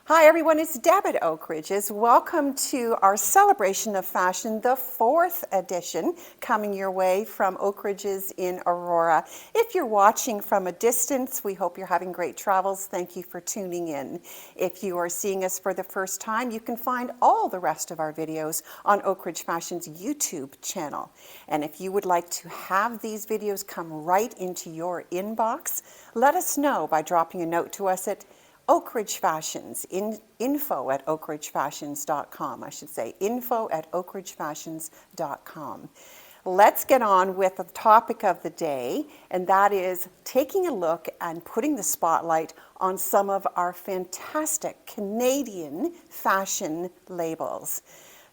Hi everyone, it's Deb at Oak Ridges. Welcome to our celebration of fashion, the 4th edition, coming your way from Oak Ridges in Aurora. If you're watching from a distance, we hope you're having great travels. Thank you for tuning in. If you are seeing us for the first time, you can find all the rest of our videos on Oak Ridge Fashion's YouTube channel. And if you would like to have these videos come right into your inbox, let us know by dropping a note to us at Oak Ridge Fashions, info at oakridgefashions.com. I should say info at oakridgefashions.com. Let's get on with the topic of the day, and that is taking a look and putting the spotlight on some of our fantastic Canadian fashion labels.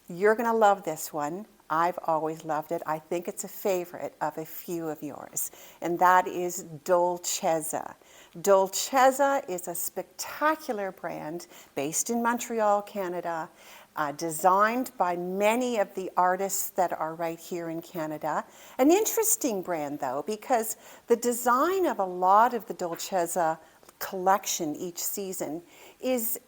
You're going to love this one. I've always loved it. I think it's a favorite of a few of yours, and that is Dolcezza. Dolcezza is a spectacular brand based in Montreal, Canada, designed by many of the artists that are right here in Canada. An interesting brand though, because the design of a lot of the Dolcezza collection each season is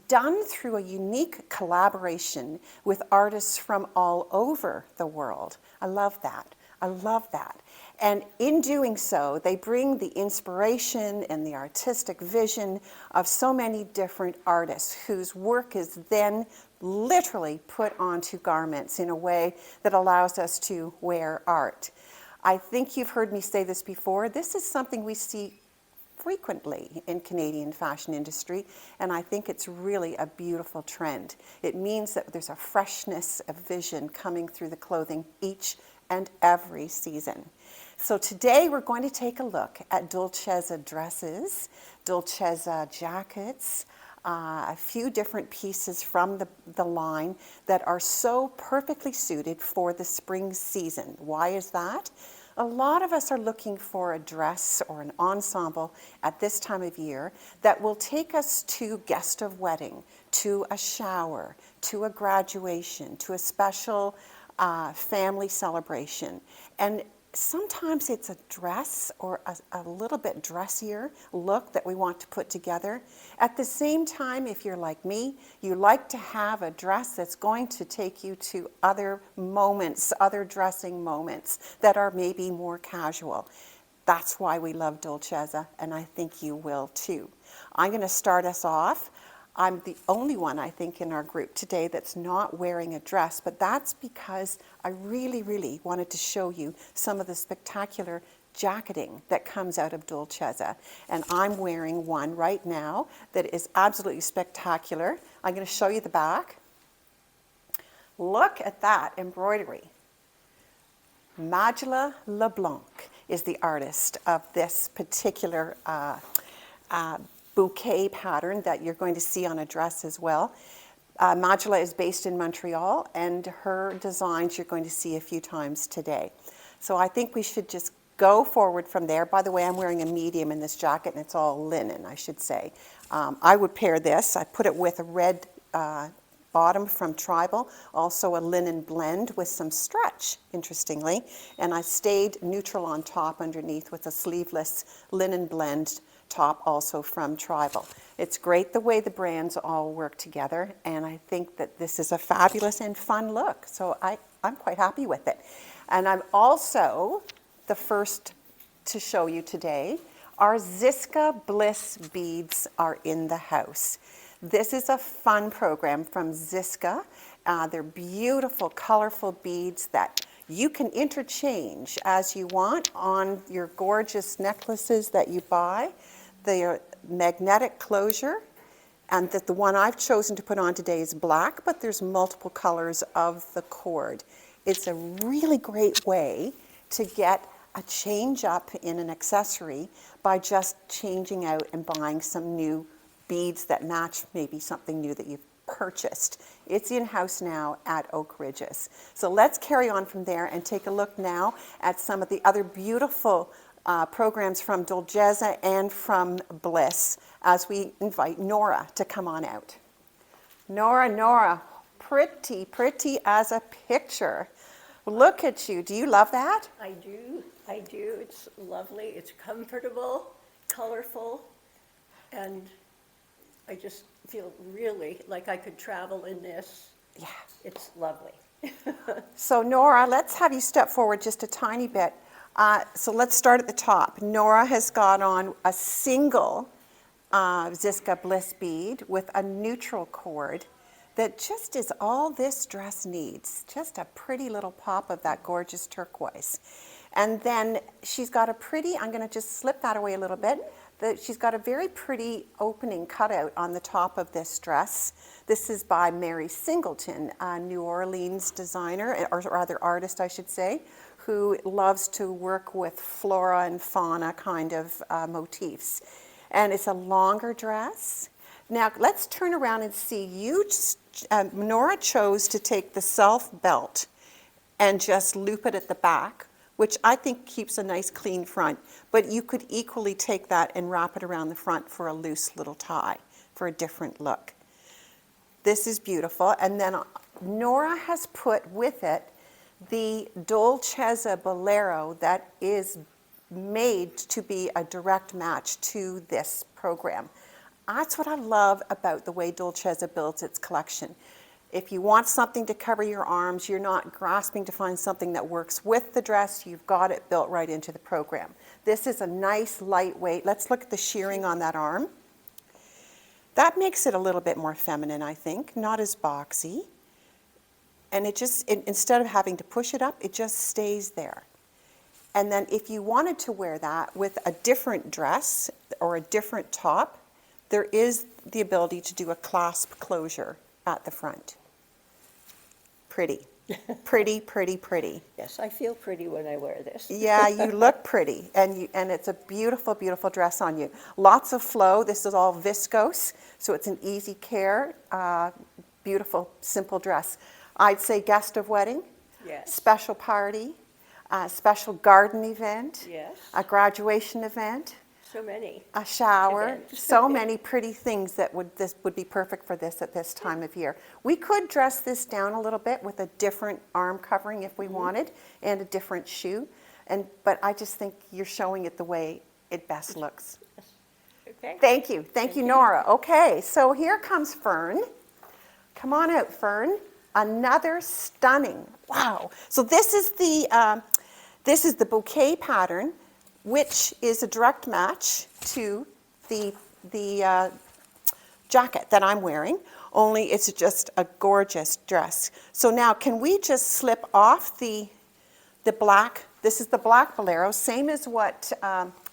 done through a unique collaboration with artists from all over the world. I love that. I love that. And in doing so, they bring the inspiration and the artistic vision of so many different artists whose work is then literally put onto garments in a way that allows us to wear art. I think you've heard me say this before. This is something we see frequently in Canadian fashion industry, and I think it's really a beautiful trend. It means that there's a freshness of vision coming through the clothing each and every season. So today we're going to take a look at Dolcezza dresses, Dolcezza jackets, a few different pieces from the line that are so perfectly suited for the spring season. Why is that? A lot of us are looking for a dress or an ensemble at this time of year that will take us to guest of wedding, to a shower, to a graduation, to a special family celebration. And sometimes it's a dress or a little bit dressier look that we want to put together. At the same time, if you're like me, you like to have a dress that's going to take you to other moments, other dressing moments that are maybe more casual. That's why we love Dolcezza, and I think you will too. I'm going to start us off. I'm the only one, I think, in our group today that's not wearing a dress, but that's because I really wanted to show you some of the spectacular jacketing that comes out of Dolcezza. And I'm wearing one right now that is absolutely spectacular. I'm going to show you the back. Look at that embroidery. Magela LeBlanc is the artist of this particular bouquet pattern that you're going to see on a dress as well. Magela is based in Montreal, and her designs you're going to see a few times today. So I think we should just go forward from there. By the way, I'm wearing a medium in this jacket, and it's all linen, I should say. I would pair this. I put it with a red bottom from Tribal, also a linen blend with some stretch, interestingly. And I stayed neutral on top underneath with a sleeveless linen blend top also from Tribal. It's great the way the brands all work together, and I think that this is a fabulous and fun look. So I'm quite happy with it. And I'm also the first to show you today. Our Ziska Bliss beads are in the house. This is a fun program from Ziska. They're beautiful, colorful beads that you can interchange as you want on your gorgeous necklaces that you buy. They are magnetic closure, and that the one I've chosen to put on today is black, but there's multiple colors of the cord. It's a really great way to get a change up in an accessory by just changing out and buying some new beads that match maybe something new that you've purchased. It's in-house now at Oak Ridges. So let's carry on from there and take a look now at some of the other beautiful programs from Dolcezza and from Bliss as we invite Nora to come on out. Nora, pretty as a picture. Look at you. Do you love that? I do. It's lovely. It's comfortable, colorful, and I just feel really like I could travel in this. Yeah. It's lovely. So Nora, let's have you step forward just a tiny bit. So let's start at the top. Nora has got on a single Ziska Bliss bead with a neutral cord that just is all this dress needs. Just a pretty little pop of that gorgeous turquoise. And then she's got a pretty, I'm going to just slip that away a little bit. She's got a very pretty opening cutout on the top of this dress. This is by Mary Singleton, a New Orleans designer, or rather artist, I should say, who loves to work with flora and fauna kind of motifs. And it's a longer dress. Now let's turn around and see Nora chose to take the self belt and just loop it at the back, which I think keeps a nice clean front, but you could equally take that and wrap it around the front for a loose little tie for a different look. This is beautiful. And then Nora has put with it the Dolcezza Bolero that is made to be a direct match to this program. That's what I love about the way Dolcezza builds its collection. If you want something to cover your arms, you're not grasping to find something that works with the dress, you've got it built right into the program. This is a nice lightweight, let's look at the shearing on that arm. That makes it a little bit more feminine, I think, not as boxy. And it just, instead of having to push it up, it just stays there. And then if you wanted to wear that with a different dress or a different top, there is the ability to do a clasp closure at the front. Pretty, pretty, pretty, pretty. Yes, I feel pretty when I wear this. Yeah, you look pretty, and it's a beautiful, beautiful dress on you. Lots of flow. This is all viscose, so it's an easy care, beautiful, simple dress. I'd say guest of wedding, Yes. special party, special garden event, Yes. a graduation event, So many. a shower, Events. so many pretty things that would be perfect for this at this time of year. We could dress this down a little bit with a different arm covering if we wanted, and a different shoe. But I just think you're showing it the way it best looks. Okay. Thank you, Nora. Okay, so here comes Fern. Come on out, Fern. Another stunning. Wow. So this is the bouquet pattern, which is a direct match to the jacket that I'm wearing, only it's just a gorgeous dress. So now can we just slip off the black, this is the black bolero, same as what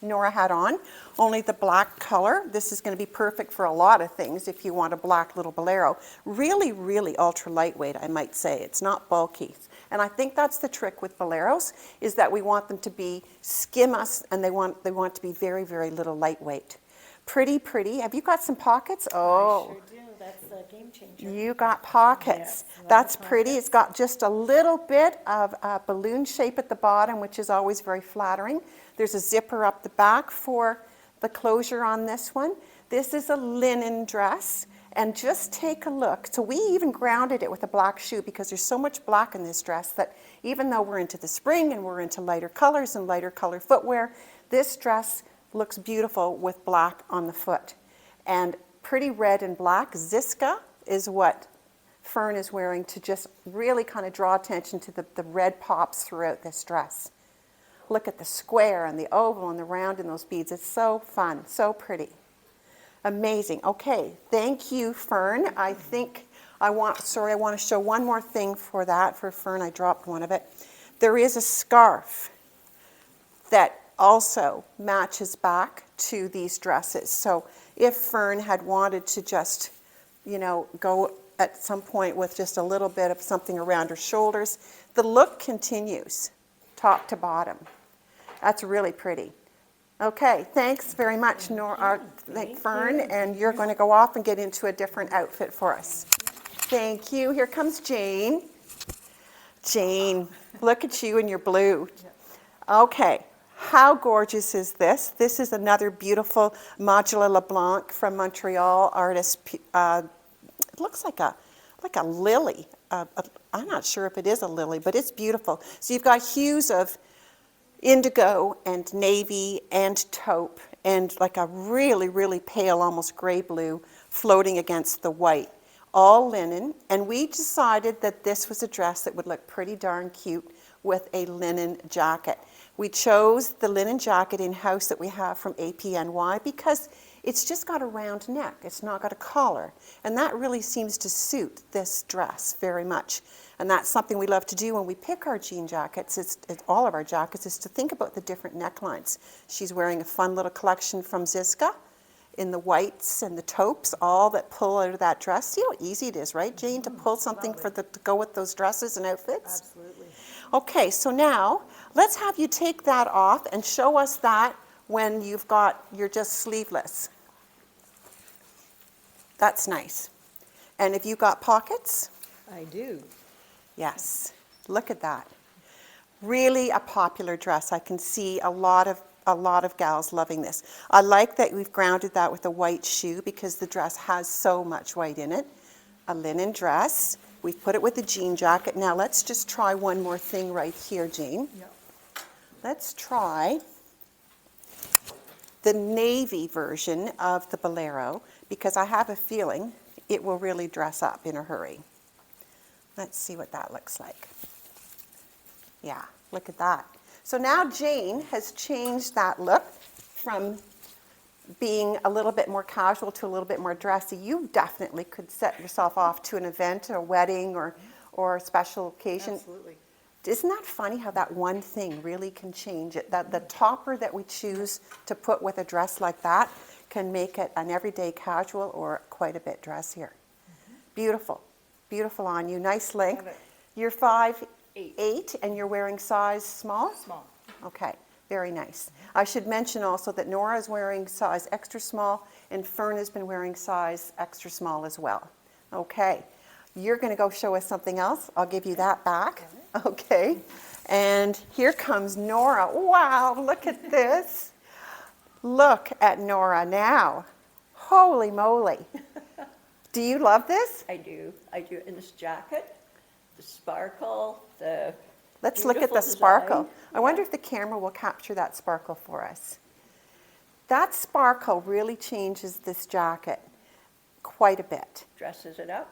Nora had on, only the black color. This is going to be perfect for a lot of things if you want a black little bolero. Really, really ultra lightweight, I might say. It's not bulky. And I think that's the trick with boleros, is that we want them to be skim us, and they want to be very, very little lightweight. Pretty, pretty. Have you got some pockets? Oh. I sure do. That's a game changer. You got pockets. Yes, love That's the pretty. It's got just a little bit of a balloon shape at the bottom, which is always very flattering. There's a zipper up the back for the closure on this one. This is a linen dress. And just take a look. So we even grounded it with a black shoe because there's so much black in this dress that even though we're into the spring and we're into lighter colors and lighter color footwear, this dress looks beautiful with black on the foot. And pretty red and black. Ziska is what Fern is wearing to just really kind of draw attention to the red pops throughout this dress. Look at the square and the oval and the round in those beads. It's so fun, so pretty. Amazing. Okay, thank you, Fern. I think I want to show one more thing for Fern. I dropped one of it. There is a scarf that also matches back to these dresses. So if Fern had wanted to just, go at some point with just a little bit of something around her shoulders, the look continues top to bottom. That's really pretty. Okay, thanks very much, Fern, and you're going to go off and get into a different outfit for us. Thank you. Here comes Jane. Jane, look at you in your blue. Okay, how gorgeous is this? This is another beautiful Modula LeBlanc from Montreal artist. It looks like a lily. I'm not sure if it is a lily, but it's beautiful. So you've got hues of indigo and navy and taupe and like a really, really pale, almost gray blue floating against the white. All linen, and we decided that this was a dress that would look pretty darn cute with a linen jacket. We chose the linen jacket in-house that we have from APNY because it's just got a round neck. It's not got a collar. And that really seems to suit this dress very much. And that's something we love to do when we pick our jean jackets, it's all of our jackets, is to think about the different necklines. She's wearing a fun little collection from Ziska in the whites and the taupes, all that pull out of that dress. See how easy it is, right, Jane, to pull something to go with those dresses and outfits? Absolutely. Okay, so now let's have you take that off and show us that when you're just sleeveless. That's nice. And have you got pockets? I do. Yes, look at that. Really a popular dress. I can see a lot of gals loving this. I like that we've grounded that with a white shoe because the dress has so much white in it. A linen dress. We've put it with a jean jacket. Now let's just try one more thing right here, Jane. Yep. Let's try the navy version of the bolero because I have a feeling it will really dress up in a hurry. Let's see what that looks like. Yeah, look at that. So now Jane has changed that look from being a little bit more casual to a little bit more dressy. You definitely could set yourself off to an event, a wedding, or a special occasion. Absolutely. Isn't that funny how that one thing really can change it? That the topper that we choose to put with a dress like that can make it an everyday casual or quite a bit dressier. Beautiful. Beautiful on you. Nice length. Love it. You're 5'8", 8. and you're wearing size small? Small. Okay, very nice. I should mention also that Nora is wearing size extra small and Fern has been wearing size extra small as well. Okay, you're going to go show us something else. I'll give you that back. Okay, and here comes Nora. Wow, look at this. Look at Nora now. Holy moly. Do you love this? I do. In this jacket, the sparkle, the Let's look at the beautiful sparkle. design. I wonder if the camera will capture that sparkle for us. That sparkle really changes this jacket quite a bit. Dresses it up.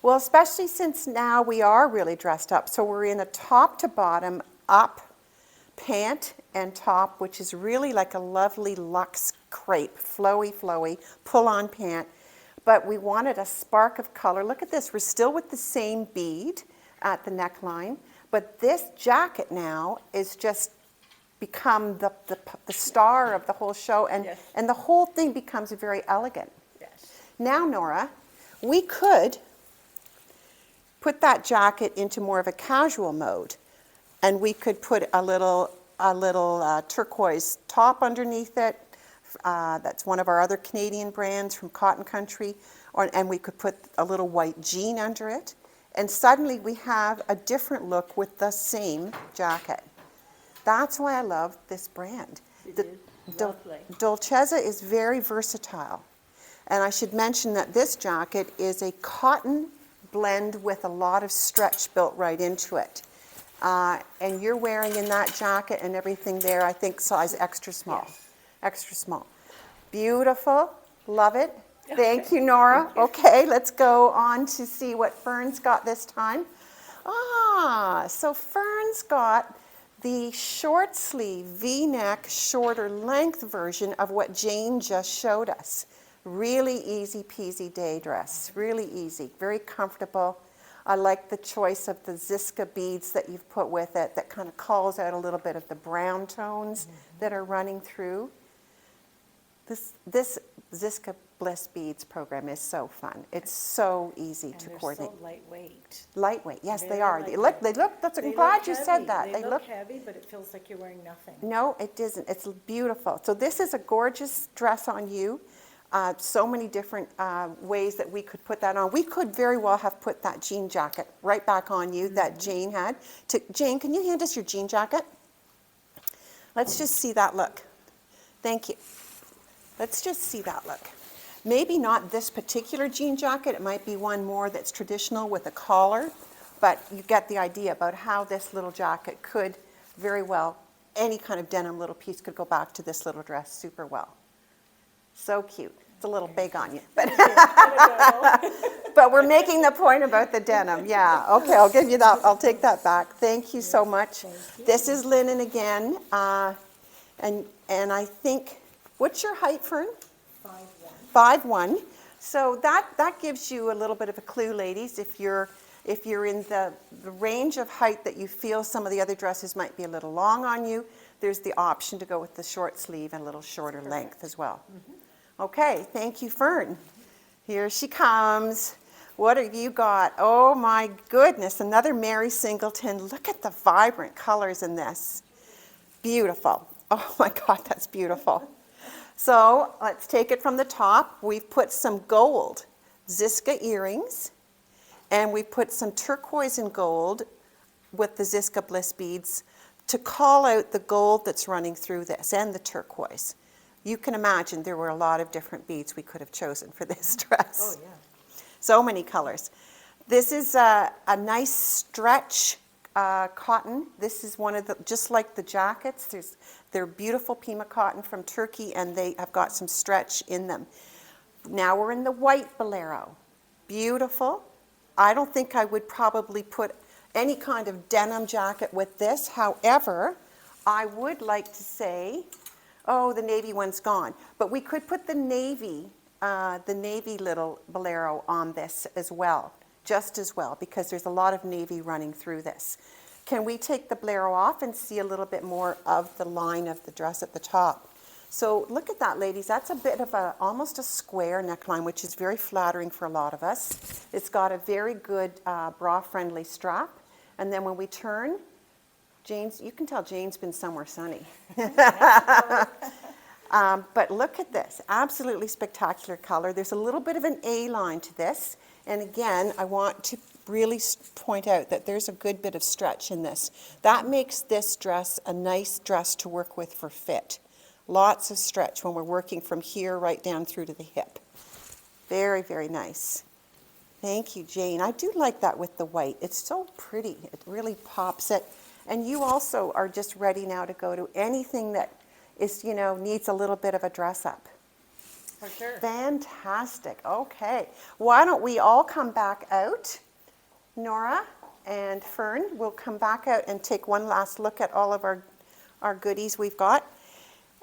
Well, especially since now we are really dressed up. So we're in a top to bottom up pant and top, which is really like a lovely luxe crepe, flowy, flowy, pull-on pant. But we wanted a spark of color. Look at this. We're still with the same bead at the neckline, but this jacket now is just become the star of the whole show, and, Yes. and the whole thing becomes very elegant. Yes. Now, Nora, we could put that jacket into more of a casual mode, and we could put a little turquoise top underneath it. That's one of our other Canadian brands from Cotton Country, and we could put a little white jean under it, and suddenly we have a different look with the same jacket. That's why I love this brand. It is lovely. Dolcezza is very versatile. And I should mention that this jacket is a cotton blend with a lot of stretch built right into it. And you're wearing in that jacket and everything there, I think size extra small. Yes. Extra small. Beautiful. Love it. Thank you, Nora. Okay, let's go on to see what Fern's got this time. So Fern's got the short sleeve V-neck shorter length version of what Jane just showed us. Really easy peasy day dress, really easy, very comfortable. I like the choice of the Ziska beads that you've put with it that kind of calls out a little bit of the brown tones that are running through. This Ziska Bliss Beads program is so fun. It's so easy And to they're coordinate. so lightweight. Lightweight, yes, they Very are. lightweight. They look, I'm They glad look you heavy. said that. They look heavy, but it feels like you're wearing nothing. No, it isn't. It's beautiful. So this is a gorgeous dress on you. So many different ways that we could put that on. We could very well have put that jean jacket right back on you that Jane had. Jane, can you hand us your jean jacket? Let's just see that look. Thank you. Let's just see that look. Maybe not this particular jean jacket. It might be one more that's traditional with a collar, but you get the idea about how this little jacket could very well, any kind of denim little piece could go back to this little dress super well. So cute. It's a little big on you, but, I don't know. but we're making the point about the denim, yeah. Okay, I'll give you that, I'll take that back. Thank you so much. thank you. This is linen again, and I think, what's your height, Fern? 5'1". 5'1". So that gives you a little bit of a clue, ladies, if you're in the range of height that you feel some of the other dresses might be a little long on you, there's the option to go with the short sleeve and a little shorter length as well. Okay, thank you, Fern. Here she comes. What have you got? Oh my goodness, another Mary Singleton. Look at the vibrant colors in this. Beautiful. Oh my God, that's beautiful. So let's take it from the top. We've put some gold Ziska earrings, and we put some turquoise and gold with the Ziska Bliss beads to call out the gold that's running through this and the turquoise. You can imagine there were a lot of different beads we could have chosen for this dress. Oh, yeah. So many colors. This is a nice stretch cotton. This is one of the, just like the jackets, they're beautiful Pima cotton from Turkey, and they have got some stretch in them. Now we're in the white bolero. Beautiful. I don't think I would probably put any kind of denim jacket with this. However, I would like to say, oh, the navy one's gone. But we could put the navy little bolero on this as well, just as well, because there's a lot of navy running through this. Can we take the bolero off and see a little bit more of the line of the dress at the top? So look at that, ladies. That's a bit of almost a square neckline, which is very flattering for a lot of us. It's got a very good bra-friendly strap. And then when we turn, Jane's, you can tell Jane's been somewhere sunny. But look at this, absolutely spectacular color. There's a little bit of an A-line to this. And again, I want to really point out that there's a good bit of stretch in this. That makes this dress a nice dress to work with for fit. Lots of stretch when we're working from here right down through to the hip. Very, very nice. Thank you, Jane. I do like that with the white. It's so pretty. It really pops it. And you also are just ready now to go to anything that is, you know, needs a little bit of a dress up. For sure. Fantastic. Okay. Why don't we all come back out? Nora and Fern will come back out and take one last look at all of our goodies we've got.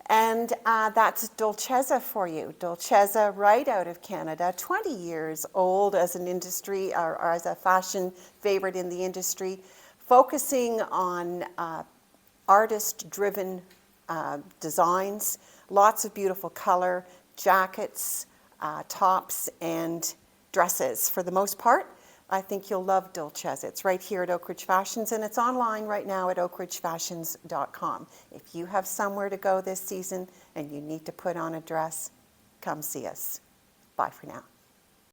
And that's Dolcezza for you. Dolcezza, right out of Canada, 20 years old as an industry, or as a fashion favorite in the industry, focusing on artist-driven designs, lots of beautiful color, jackets, tops, and dresses for the most part. I think you'll love Dolcezza. It's right here at Oak Ridge Fashions, and it's online right now at oakridgefashions.com. If you have somewhere to go this season and you need to put on a dress, come see us. Bye for now.